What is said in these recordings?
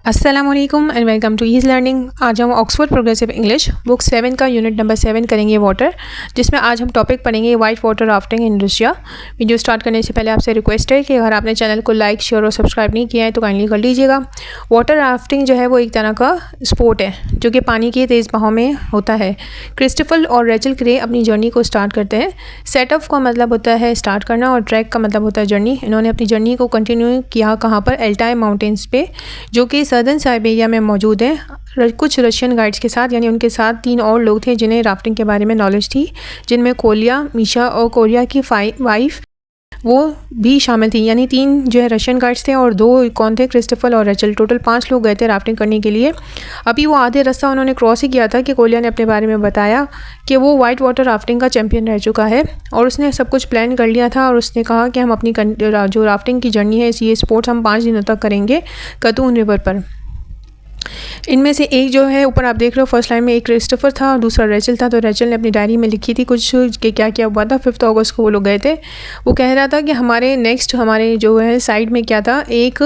अस्सलाम वालेकुम and welcome to ease learning. आज हम ऑक्सफोर्ड प्रोग्रेसिव इंग्लिश बुक 7 का यूनिट नंबर 7 करेंगे वाटर, जिसमें आज हम टॉपिक पढ़ेंगे white water rafting in Russia. Video start करने से पहले आपसे रिक्वेस्ट है कि अगर आपने चैनल को लाइक शेयर और सब्सक्राइब नहीं किया है तो काइंडली कर लीजिएगा। वाटर राफ्टिंग जो है वो एक तरह का स्पोर्ट है जो कि पानी के तेज़ बहाव में होता है। क्रिस्टोफर और रेचल क्रे अपनी जर्नी को स्टार्ट करते हैं। सेटअप का मतलब होता है स्टार्ट करना और ट्रैक का मतलब होता है जर्नी। इन्होंने अपनी जर्नी को कंटिन्यू किया कहाँ पर, एल्टाई माउंटेन्स पे, जो कि सदर्न साइबेरिया में मौजूद है। कुछ रशियन गाइड्स के साथ, यानी उनके साथ 3 और लोग थे जिन्हें राफ्टिंग के बारे में नॉलेज थी, जिनमें कोलिया, मीशा और कोलिया की वाइफ वो भी शामिल थी। यानी 3 जो है रशियन गाइड्स थे और 2 कौन थे, क्रिस्टोफर और रेचल। टोटल 5 लोग गए थे राफ्टिंग करने के लिए। अभी वो आधे रास्ता उन्होंने क्रॉस ही किया था कि कोलिया ने अपने बारे में बताया कि वो वाइट वाटर राफ्टिंग का चैम्पियन रह चुका है और उसने सब कुछ प्लान कर लिया था। और उसने कहा कि हम अपनी जो राफ्टिंग की जर्नी है, ये स्पोर्ट्स हम 5 दिनों तक करेंगे कतून रिवर पर। इनमें से एक जो है ऊपर आप देख रहे हो फर्स्ट लाइन में, एक क्रिस्टोफर था और दूसरा रेचल था। तो रेचल ने अपनी डायरी में लिखी थी कुछ कि क्या क्या हुआ था। 5 अगस्त को वो लोग गए थे। वो कह रहा था कि हमारे जो है साइड में क्या था, एक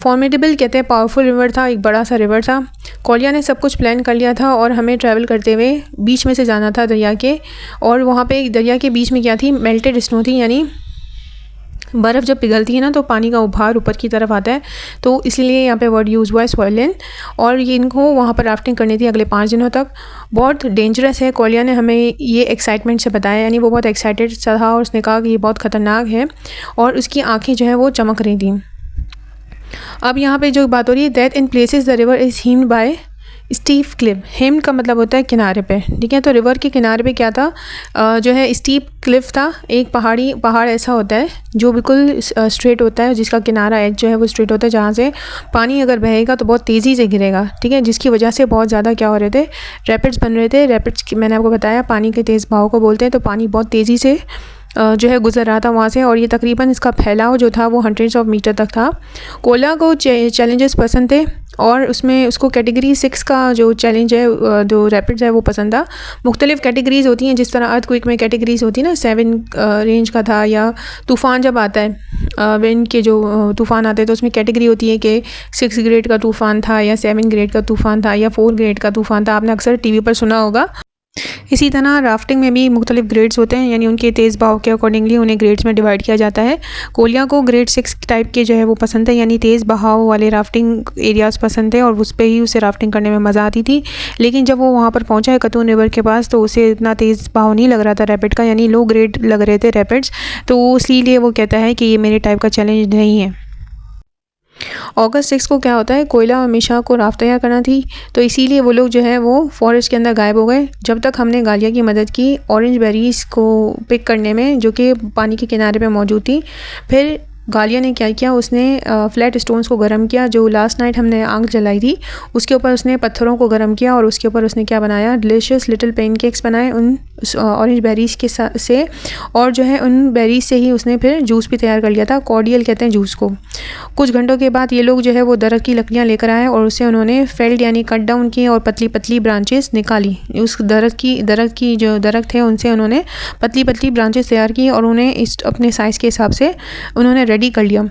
फॉर्मेडेबल कहते हैं पावरफुल रिवर था, एक बड़ा सा रिवर था। कोलिया ने सब कुछ प्लान कर लिया था और हमें ट्रैवल करते हुए बीच में से जाना था दरिया के। और वहाँ पर दरिया के बीच में क्या थी, मेल्टेड स्नो थी, यानी बर्फ़ जब पिघलती है ना तो पानी का उभार ऊपर की तरफ आता है। तो इसलिए यहाँ पे वर्ड यूज़ हुआ है स्वॉलन। और ये इनको वहाँ पर राफ्टिंग करनी थी अगले 5 दिनों तक। बहुत डेंजरस है, कोलिया ने हमें ये एक्साइटमेंट से बताया, यानी वो बहुत एक्साइटेड था और उसने कहा कि ये बहुत ख़तरनाक है और उसकी आँखें जो है वो चमक रही थी। अब यहाँ पे जो बात हो रही है, that in places the river is hemmed by steep cliff. Hemmed का मतलब होता है किनारे पे, ठीक है। तो रिवर के किनारे पे क्या था, जो है स्टीप क्लिफ था। एक पहाड़ ऐसा होता है जो बिल्कुल स्ट्रेट होता है, जिसका किनारा एज जो है वो स्ट्रेट होता है, जहाँ से पानी अगर बहेगा तो बहुत तेज़ी से गिरेगा, ठीक है। जिसकी वजह से बहुत ज़्यादा क्या हो रहे थे, रैपिड्स बन रहे थे। रैपिड्स मैंने आपको बताया पानी के तेज़ बहाव को बोलते हैं। तो पानी बहुत तेज़ी से जो है गुजर रहा था वहाँ से, और ये तकरीबन इसका फैलाव जो था वो हंड्रेड्स ऑफ मीटर तक था। कोलिया को चैलेंजेस पसंद थे और उसमें उसको कैटेगरी 6 का जो चैलेंज है, जो रैपिड्स है, वो पसंद था। मुख्तलिफ़ कैटेगरीज़ होती हैं, जिस तरह अर्थक्वेक में कैटेगरीज़ होती है ना, 7 रेंज का था। या तूफ़ान जब आता है, विंड के जो तूफ़ान आते हैं तो उसमें कैटेगरी होती है कि 6 ग्रेड का तूफ़ान था या 7 ग्रेड का तूफ़ान था या 4 ग्रेड का तूफ़ान था। आपने अक्सर टीवी पर सुना होगा। इसी तरह राफ्टिंग में भी मुख्तलिफ ग्रेड्स होते हैं, यानी उनके तेज़ बहाव के अकॉर्डिंगली उन्हें ग्रेड्स में डिवाइड किया जाता है। कोलिया को ग्रेड 6 टाइप के जो है वो पसंद है, यानी तेज़ बहाव वाले राफ्टिंग एरियाज़ पसंद है और उस पर ही उसे राफ्टिंग करने में मज़ा आती थी। लेकिन जब वो वहाँ पर पहुँचा है कतून रिवर के पास, तो उसे इतना तेज़ बहाव नहीं लग रहा था रैपिड का, यानी लो ग्रेड लग रहे थे रैपिड्स। तो इसीलिए वो कहता है कि ये मेरे टाइप का चैलेंज नहीं है। अगस्त 6 को क्या होता है, कोयला और मीशा को राफ्ट तैयार करना थी, तो इसीलिए वो लोग जो है वो फॉरेस्ट के अंदर गायब हो गए। जब तक हमने गालिया की मदद की ऑरेंज बेरीज़ को पिक करने में, जो कि पानी के किनारे पे मौजूद थी। फिर गालिया ने क्या किया, उसने फ्लैट स्टोन्स को गर्म किया। जो लास्ट नाइट हमने आग जलाई थी उसके ऊपर उसने पत्थरों को गर्म किया और उसके ऊपर उसने क्या बनाया, डिलीशियस लिटिल पेनकेक्स बनाए उन ऑरेंज बेरीज़ के से। और जो है उन बेरीज़ से ही उसने फिर जूस भी तैयार कर लिया था, कॉर्डियल कहते हैं जूस को। कुछ घंटों के बाद ये लोग जो है वो दरख्त की लकड़ियाँ लेकर आए और उससे उन्होंने फेल्ड यानी कट डाउन किए और पतली पतली ब्रांचेस निकाली। उस दरख्त की जो दरख्त थे उनसे उन्होंने पतली पतली ब्रांचेस तैयार की और उन्हें इस अपने साइज़ के हिसाब से उन्होंने रेडी कर लिया।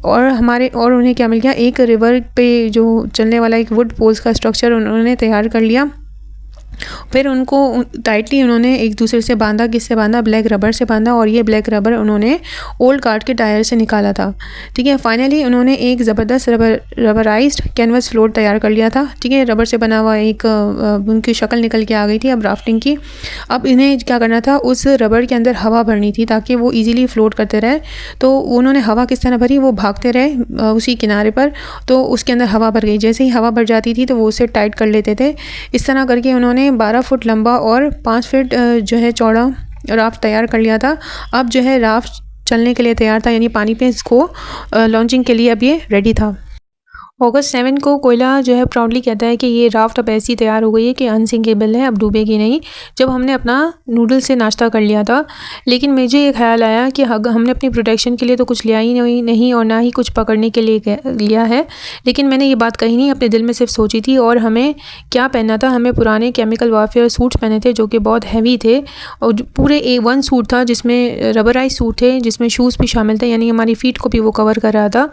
और उन्हें क्या मिल गया, एक रिवर पे जो चलने वाला एक वुड पोल्स का स्ट्रक्चर उन्होंने तैयार कर लिया। फिर उनको टाइटली उन्होंने एक दूसरे से बांधा। किससे बांधा, ब्लैक रबर से बांधा। और ये ब्लैक रबर उन्होंने ओल्ड कार्ट के टायर से निकाला था, ठीक है। फाइनली उन्होंने एक ज़बरदस्त रबराइज्ड कैनवस फ्लोट तैयार कर लिया था, ठीक है। रबर से बना हुआ एक उनकी शक्ल निकल के आ गई थी अब राफ्टिंग की। अब इन्हें क्या करना था, उस रबर के अंदर हवा भरनी थी ताकि वो ईजिली फ्लोट करते रहे। तो उन्होंने हवा किस तरह भरी, वो भागते रहे उसी किनारे पर, तो उसके अंदर हवा भर गई। जैसे ही हवा भर जाती थी तो वो उसे टाइट कर लेते थे। इस तरह करके उन्होंने 12 फुट लंबा और 5 फीट जो है चौड़ा राफ्ट तैयार कर लिया था। अब जो है राफ्ट चलने के लिए तैयार था, यानी पानी पे इसको लॉन्चिंग के लिए अब ये रेडी था। अगस्त 7 को कोयला जो है प्राउडली कहता है कि ये राफ्ट अब ऐसी तैयार हो गई है कि अनसिंकेबल है, अब डूबेगी नहीं। जब हमने अपना नूडल से नाश्ता कर लिया था, लेकिन मुझे ये ख्याल आया कि हमने अपनी प्रोटेक्शन के लिए तो कुछ लिया ही नहीं और ना ही कुछ पकड़ने के लिए लिया है। लेकिन मैंने ये बात कही नहीं, अपने दिल में सिर्फ सोची थी। और हमें क्या पहनना था, हमें पुराने केमिकल वारफेयर सूट्स पहने थे जो कि बहुत हैवी थे और पूरे A1 सूट था जिसमें रबराइज सूट थे, जिसमें शूज़ भी शामिल थे, यानी हमारी फीट को भी वो कवर कर रहा था।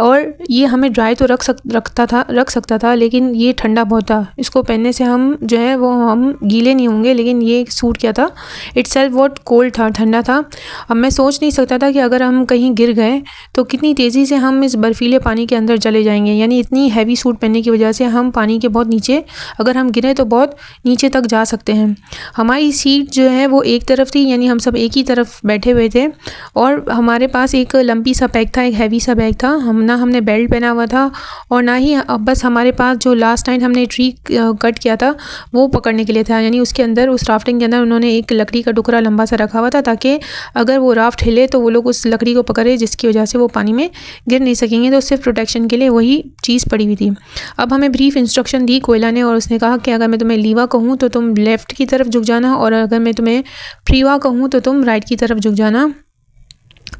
और ये हमें ड्राई तो रख रख सकता था, लेकिन ये ठंडा बहुत था। इसको पहनने से हम जो है वो हम गीले नहीं होंगे, लेकिन ये सूट क्या था, इट्सेल्फ बहुत कोल्ड था, ठंडा था। अब मैं सोच नहीं सकता था कि अगर हम कहीं गिर गए तो कितनी तेज़ी से हम इस बर्फीले पानी के अंदर चले जाएंगे। यानी इतनी हैवी सूट पहनने की वजह से हम पानी के बहुत नीचे, अगर हम गिरे तो बहुत नीचे तक जा सकते हैं। हमारी सीट जो है वो एक तरफ थी, यानी हम सब एक ही तरफ बैठे हुए थे, और हमारे पास एक लंबी सा बैग था, एक हैवी सा बैग था। हमने बेल्ट पहना हुआ था, और ना ही बस हमारे पास जो लास्ट नाइट हमने ट्री कट किया था वो पकड़ने के लिए था। यानी उसके अंदर, उस राफ्टिंग के अंदर उन्होंने एक लकड़ी का टुकड़ा लंबा सा रखा हुआ था, ताकि अगर वो राफ्ट हिले तो वो लोग उस लकड़ी को पकड़े, जिसकी वजह से वो पानी में गिर नहीं सकेंगे। तो सिर्फ प्रोटेक्शन के लिए वही चीज़ पड़ी हुई थी। अब हमें ब्रीफ इंस्ट्रक्शन दी कोयला ने, और उसने कहा कि अगर मैं तुम्हें लीवा कहूँ तो तुम लेफ़्ट की तरफ झुक जाना, और अगर मैं तुम्हें फ्रीवा कहूँ तो तुम राइट की तरफ झुक जाना।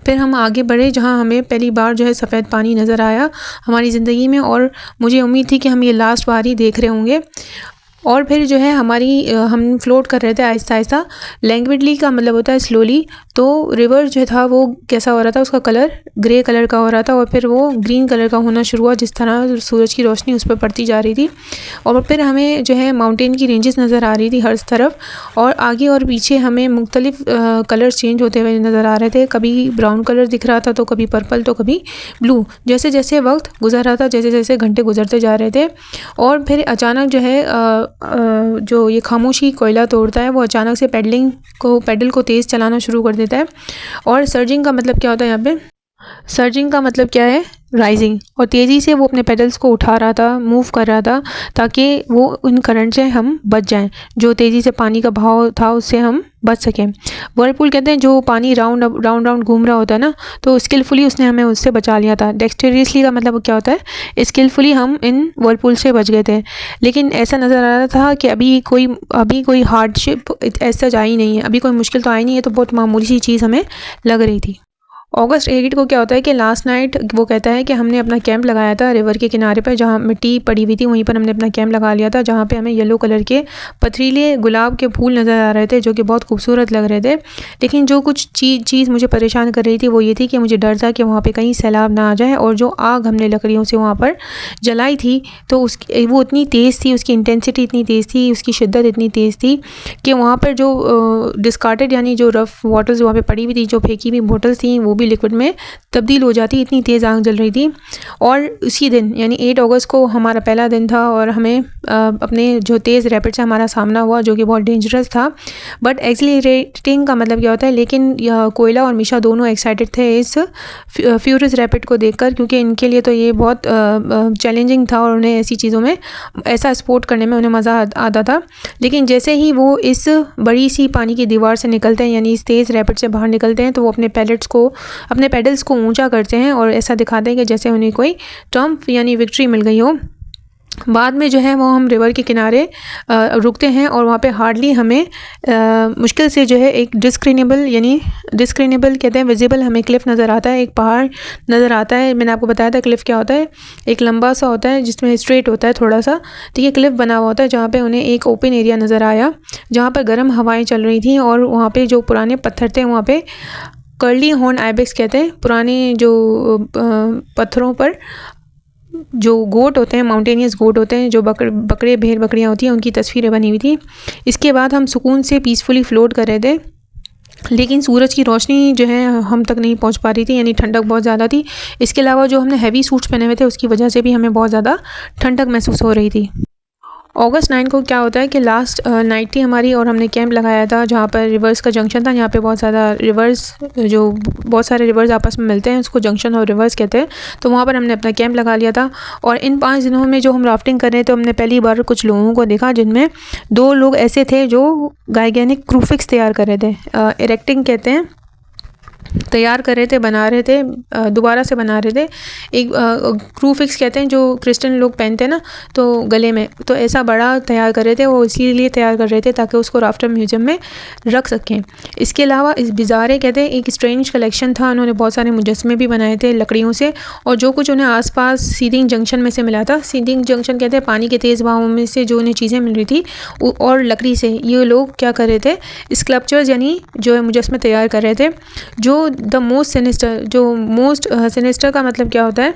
फिर हम आगे बढ़े, जहाँ हमें पहली बार जो है सफ़ेद पानी नज़र आया हमारी ज़िंदगी में, और मुझे उम्मीद थी कि हम ये लास्ट बार ही देख रहे होंगे। और फिर जो है हम फ्लोट कर रहे थे आहिस्ता आहिस्ता। लैंग्विडली का मतलब होता है स्लोली। तो रिवर जो था वो कैसा हो रहा था, उसका कलर ग्रे कलर का हो रहा था, और फिर वो ग्रीन कलर का होना शुरू हुआ जिस तरह सूरज की रोशनी उस पर पड़ती जा रही थी। और फिर हमें जो है माउंटेन की रेंजेस नज़र आ रही थी हर तरफ, और आगे और पीछे हमें मुख्तलिफ कलर्स चेंज होते हुए नज़र आ रहे थे। कभी ब्राउन कलर दिख रहा था, तो कभी पर्पल, तो कभी ब्लू। जैसे जैसे वक्त गुजर रहा था, जैसे जैसे घंटे गुजरते जा रहे थे, और फिर अचानक जो है जो ये खामोशी कोयला तोड़ता है, वो अचानक से पैडल को तेज़ चलाना शुरू कर देता है। और सर्जिंग का मतलब क्या होता है यहाँ पे? सर्जिंग का मतलब क्या है? राइजिंग। और तेज़ी से वो अपने पेडल्स को उठा रहा था, मूव कर रहा था, ताकि वो उन करंट से हम बच जाएं, जो तेज़ी से पानी का बहाव था उससे हम बच सकें। वर्लपूल कहते हैं जो पानी राउंड घूम रहा होता है ना, तो स्किलफुली उसने हमें उससे बचा लिया था। डेक्सटेरियसली का मतलब क्या होता है? स्किलफुली हम इन वर्लपूल से बच गए थे। लेकिन ऐसा नज़र आ रहा था कि अभी कोई हार्डशिप ऐसा आई नहीं है, अभी कोई मुश्किल तो आई नहीं है, तो बहुत मामूली सी चीज़ हमें लग रही थी। अगस्त 8 को क्या होता है कि लास्ट नाइट वो कहता है कि हमने अपना कैंप लगाया था रिवर के किनारे पर, जहाँ मिट्टी पड़ी हुई थी वहीं पर हमने अपना कैंप लगा लिया था, जहाँ पे हमें येलो कलर के पथरीले गुलाब के फूल नज़र आ रहे थे, जो कि बहुत खूबसूरत लग रहे थे। लेकिन जो कुछ चीज़ मुझे परेशान कर रही थी वो ये थी कि मुझे डर था कि वहाँ पर कहीं सैलाब ना आ जाए, और जो आग हमने लकड़ियों से वहाँ पर जलाई थी तो वो इतनी तेज़ थी, उसकी इंटेंसिटी इतनी तेज़ थी, उसकी शिद्दत इतनी तेज़ थी कि वहाँ पर जो डिस्कार्टेड यानी जो रफ़ वाटर्स वहाँ पर पड़ी हुई थी, जो फेंकी हुई बोटल्स थी, वो भी लिक्विड में तब्दील हो जाती, इतनी तेज़ आग जल रही थी। और उसी दिन यानी 8 अगस्त को हमारा पहला दिन था, और हमें अपने जो तेज़ रैपिड से हमारा सामना हुआ, जो कि बहुत डेंजरस था। बट एक्सीलरेटिंग का मतलब क्या होता है? लेकिन कोयला और मिशा दोनों एक्साइटेड थे इस फ्यूरियस रैपिड को देखकर, क्योंकि इनके लिए तो ये बहुत चैलेंजिंग था, और उन्हें ऐसी चीज़ों में, ऐसा स्पोर्ट करने में उन्हें मज़ा आता था। लेकिन जैसे ही वो इस बड़ी सी पानी की दीवार से निकलते हैं, यानी इस तेज़ रैपिड से बाहर निकलते हैं, तो वो अपने पेडल्स को ऊंचा करते हैं, और ऐसा दिखाते हैं कि जैसे उन्हें कोई ट्रम्प यानी विक्ट्री मिल गई हो। बाद में जो है वो हम रिवर के किनारे रुकते हैं, और वहाँ पे हार्डली हमें मुश्किल से जो है एक डिस्क्रिनेबल कहते हैं विजिबल हमें क्लिफ नज़र आता है, एक पहाड़ नज़र आता है। मैंने आपको बताया था क्लिफ क्या होता है, एक लंबा सा होता है जिसमें स्ट्रेट होता है थोड़ा सा, तो ये क्लिफ बना हुआ होता है, जहाँ पे उन्हें एक ओपन एरिया नज़र आया, जहाँ पर गर्म हवाएँ चल रही थी, और वहाँ पर जो पुराने पत्थर थे वहाँ पर कर्ली हॉर्न आइबेक्स कहते हैं, पुराने जो पत्थरों पर जो गोट होते हैं, माउंटेनियस गोट होते हैं, जो बकरे भेड़ बकरियाँ होती हैं, उनकी तस्वीरें बनी हुई थी। इसके बाद हम सुकून से पीसफुली फ्लोट कर रहे थे, लेकिन सूरज की रोशनी जो है हम तक नहीं पहुंच पा रही थी, यानी ठंडक बहुत ज़्यादा थी। इसके अलावा जो हमने हैवी सूट्स पहने हुए थे उसकी वजह से भी हमें बहुत ज़्यादा ठंडक महसूस हो रही थी। अगस्त 9 को क्या होता है कि लास्ट नाइट थी हमारी, और हमने कैंप लगाया था जहाँ पर रिवर्स का जंक्शन था। यहाँ पे बहुत सारे रिवर्स आपस में मिलते हैं, उसको जंक्शन और रिवर्स कहते हैं। तो वहाँ पर हमने अपना कैंप लगा लिया था, और इन 5 दिनों में जो हम राफ्टिंग कर रहे थे, हमने पहली बार कुछ लोगों को देखा, जिनमें 2 लोग ऐसे थे जो गाइगेनिक क्रूफिक्स तैयार कर रहे थे। इरेक्टिंग कहते हैं, तैयार कर रहे थे, बना रहे थे, दोबारा से बना रहे थे। एक क्रूफिक्स कहते हैं जो क्रिश्चियन लोग पहनते हैं ना, तो गले में, तो ऐसा बड़ा तैयार कर रहे थे। वो इसीलिए तैयार कर रहे थे ताकि उसको राफ्टर म्यूजियम में रख सकें। इसके अलावा इस बिज़ारे कहते हैं एक स्ट्रेंज कलेक्शन था, उन्होंने बहुत सारे मुजस्मे भी बनाए थे लकड़ियों से, और जो कुछ उन्हें आसपास सीडिंग जंक्शन में से मिला था, सीडिंग जंक्शन कहते हैं पानी के तेज़ बहाव में से जो उन्हें चीज़ें मिल रही थी, और लकड़ी से ये लोग क्या कर रहे थे, स्कल्पचर्स यानी जो मुजस्मे तैयार कर रहे थे। जो द मोस्ट सिनिस्टर का मतलब क्या होता है?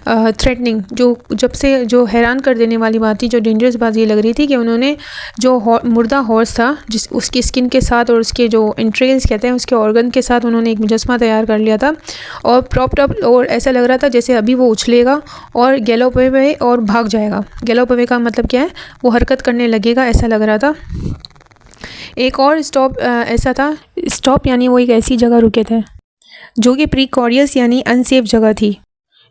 थ्रेटनिंग, जो जब से जो हैरान कर देने वाली बात थी, जो डेंजरस बात ये लग रही थी कि उन्होंने जो मुर्दा हॉर्स था, जिस उसकी स्किन के साथ और उसके जो इंट्रेल्स कहते हैं उसके ऑर्गन के साथ उन्होंने एक मुजस्मा तैयार कर लिया था और प्रॉप्ड अप, और ऐसा लग रहा था जैसे अभी वो उछलेगा और गैलोप अवे और भाग जाएगा। गैलोप अवे का मतलब क्या है, वो हरकत करने लगेगा, ऐसा लग रहा था। एक और स्टॉप ऐसा था, स्टॉप यानी वो एक ऐसी जगह रुके थे जो कि प्रीकॉरियस यानी अनसेफ जगह थी,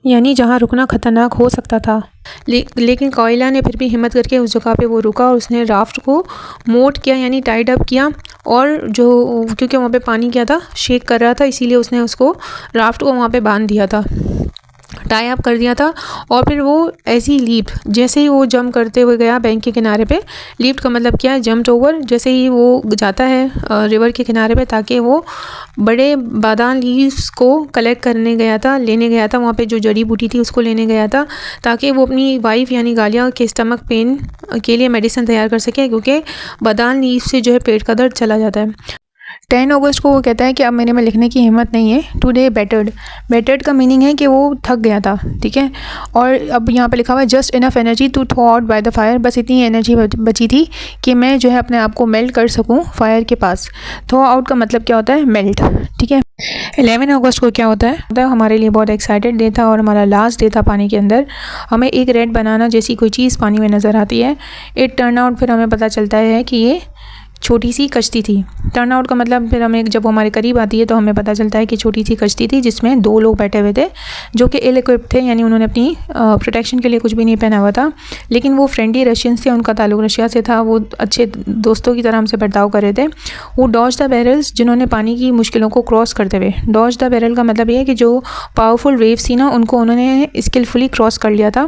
यानी जहाँ रुकना ख़तरनाक हो सकता था। लेकिन कोयला ने फिर भी हिम्मत करके उस जगह पे वो रुका और उसने राफ्ट को मोट किया यानी टाइड अप किया, और जो क्योंकि वहाँ पे पानी क्या था, शेक कर रहा था, इसीलिए उसने उसको राफ्ट को वहाँ पे बांध दिया था, टाई अप कर दिया था। और फिर वो ऐसी लीप, जैसे ही वो जंप करते हुए गया बैंक के किनारे पे, लीप का मतलब क्या है, जंप्ड ओवर, जैसे ही वो जाता है रिवर के किनारे पे, ताकि वो बड़े बादाम लीव्स को कलेक्ट करने गया था, लेने गया था, वहाँ पे जो जड़ी बूटी थी उसको लेने गया था, ताकि वो अपनी वाइफ यानी गालिया के स्टमक पेन के लिए मेडिसिन तैयार कर सके, क्योंकि बादाम लीव से जो है पेट का दर्द चला जाता है। 10 अगस्त को वो कहता है कि अब मेरे में लिखने की हिम्मत नहीं है। टुडे बैटर्ड, बैटर्ड का मीनिंग है कि वो थक गया था, ठीक है। और अब यहाँ पे लिखा हुआ है just enough energy to throw out by the fire, बस इतनी एनर्जी बची थी कि मैं जो है अपने आप को मेल्ट कर सकूँ फायर के पास। थ्रो आउट का मतलब क्या होता है, मेल्ट, ठीक है। 11 अगस्त को क्या होता है, हमारे लिए बहुत एक्साइटेड डे था और हमारा लास्ट डे था पानी के अंदर। हमें एक रेड बनाना जैसी कोई चीज़ पानी में नज़र आती है। इट टर्न आउट, फिर हमें पता चलता है कि ये छोटी सी कश्ती थी। टर्न आउट का मतलब फिर हमें जब वो हमारे करीब आती है तो हमें पता चलता है कि छोटी सी कश्ती थी जिसमें 2 लोग बैठे हुए थे जो कि इल इक्विप्ड थे, यानी उन्होंने अपनी प्रोटेक्शन के लिए कुछ भी नहीं पहना हुआ था, लेकिन वो फ्रेंडली रशियंस थे, उनका ताल्लुक रशिया से था, वो अच्छे दोस्तों की तरह हमसे बर्ताव कर रहे थे। वो डॉज द बैरल्स, जिन्होंने पानी की मुश्किलों को क्रॉस करते हुए, डॉज द बैरल का मतलब ये है कि जो पावरफुल वेव्स थी ना उनको उन्होंने स्किलफुली क्रॉस कर लिया था।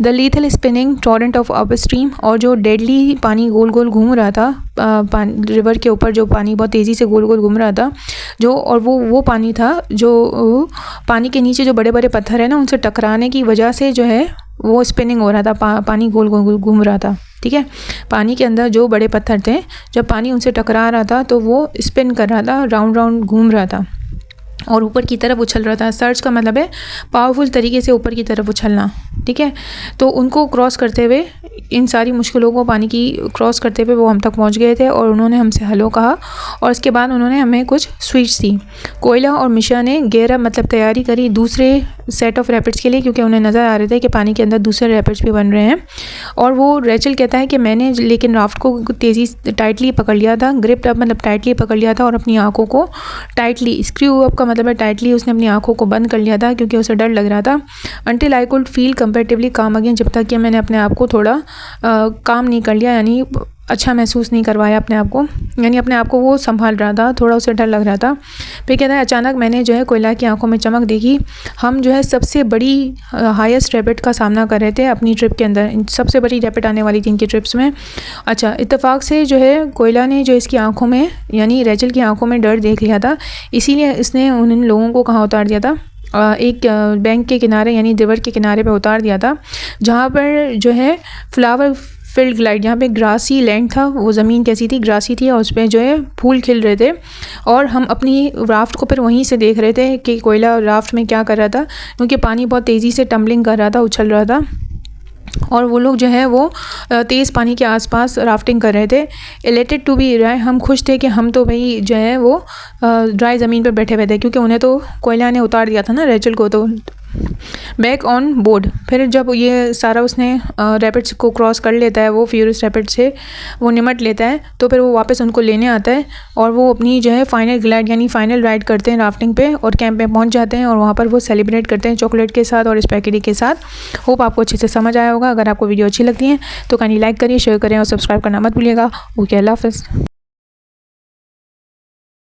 The lethal spinning torrent of up stream, और जो डेडली पानी गोल गोल घूम रहा था रिवर के ऊपर, जो पानी बहुत तेज़ी से गोल गोल घूम रहा था, जो और वो पानी था जो पानी के नीचे जो बड़े बड़े पत्थर है ना उनसे टकराने की वजह से जो है वो स्पिनिंग हो रहा था, पानी गोल गोल घूम रहा था, ठीक है। पानी के अंदर जो बड़े पत्थर थे, जब पानी उनसे टकरा रहा था तो वो स्पिन कर रहा था, राउंड राउंड घूम रहा था और ऊपर की तरफ उछल रहा था। सर्च का मतलब है पावरफुल तरीके से ऊपर की तरफ उछलना, ठीक है। तो उनको क्रॉस करते हुए, इन सारी मुश्किलों को पानी की क्रॉस करते हुए वो हम तक पहुंच गए थे और उन्होंने हमसे हेलो कहा और उसके बाद उन्होंने हमें कुछ स्वीट्स दी। कोयला और मिशा ने गेयर मतलब तैयारी करी दूसरे सेट ऑफ रैपिड्स के लिए, क्योंकि उन्हें नज़र आ रहे थे कि पानी के अंदर दूसरे रैपिड्स भी बन रहे हैं। और वो रेचल कहता है कि मैंने लेकिन राफ्ट को तेज़ी टाइटली पकड़ लिया था, ग्रिप्ड अप मतलब टाइटली पकड़ लिया था, और अपनी आँखों को टाइटली, स्क्रू अप का मतलब है टाइटली, उसने अपनी आँखों को बंद कर लिया था क्योंकि उसे डर लग रहा था। Until I could feel comparatively काम अगेन, जब तक कि मैंने अपने आप को थोड़ा काम नहीं कर लिया, यानी अच्छा महसूस नहीं करवाया अपने आप को, यानी अपने आप को वो संभाल रहा था, थोड़ा उसे डर लग रहा था। फिर कहता है अचानक मैंने जो है कोयला की आंखों में चमक देखी। हम जो है सबसे बड़ी हाईएस्ट रैपिड का सामना कर रहे थे अपनी ट्रिप के अंदर, सबसे बड़ी रैपिड आने वाली थी इनकी ट्रिप्स में। अच्छा, इत्तेफाक से जो है कोयला ने जो इसकी आंखों में यानी रेचल की आंखों में डर देख लिया था, इसीलिए इसने उन लोगों को कहाँ उतार दिया था, एक बैंक के किनारे यानी रिवर के किनारे पे उतार दिया था, जहाँ पर जो है फ्लावर फील्ड ग्लाइड, यहाँ पे ग्रासी लैंड था, वो ज़मीन कैसी थी, ग्रासी थी, और उस पर जो है फूल खिल रहे थे। और हम अपनी राफ्ट को फिर वहीं से देख रहे थे कि कोयला राफ्ट में क्या कर रहा था, क्योंकि पानी बहुत तेज़ी से टम्बलिंग कर रहा था, उछल रहा था, और वो लोग जो है वो तेज़ पानी के आसपास राफ्टिंग कर रहे थे। इलेटेड टू बी ड्राई, हम खुश थे कि हम तो भाई जो है वो ड्राई ज़मीन पर बैठे हुए थे, क्योंकि उन्हें तो कोयला ने उतार दिया था ना रेचल को। तो बैक ऑन बोर्ड, फिर जब ये सारा उसने रैपिड्स को क्रॉस कर लेता है, वो फ्यूरियस रैपिड से वो निमट लेता है, तो फिर वो वापस उनको लेने आता है और वो अपनी जो है फाइनल ग्लाइड यानी फाइनल राइड करते हैं राफ्टिंग पे, और कैंप में पहुंच जाते हैं और वहाँ पर वो सेलिब्रेट करते हैं चॉकलेट के साथ और स्पैगेटी के साथ। होप आपको अच्छे से समझ आया होगा। अगर आपको वीडियो अच्छी लगती है तो काइंडली लाइक करिए, शेयर करें और सब्सक्राइब करना मत भूलिएगा। ओके, अल्लाह हाफ़िज़।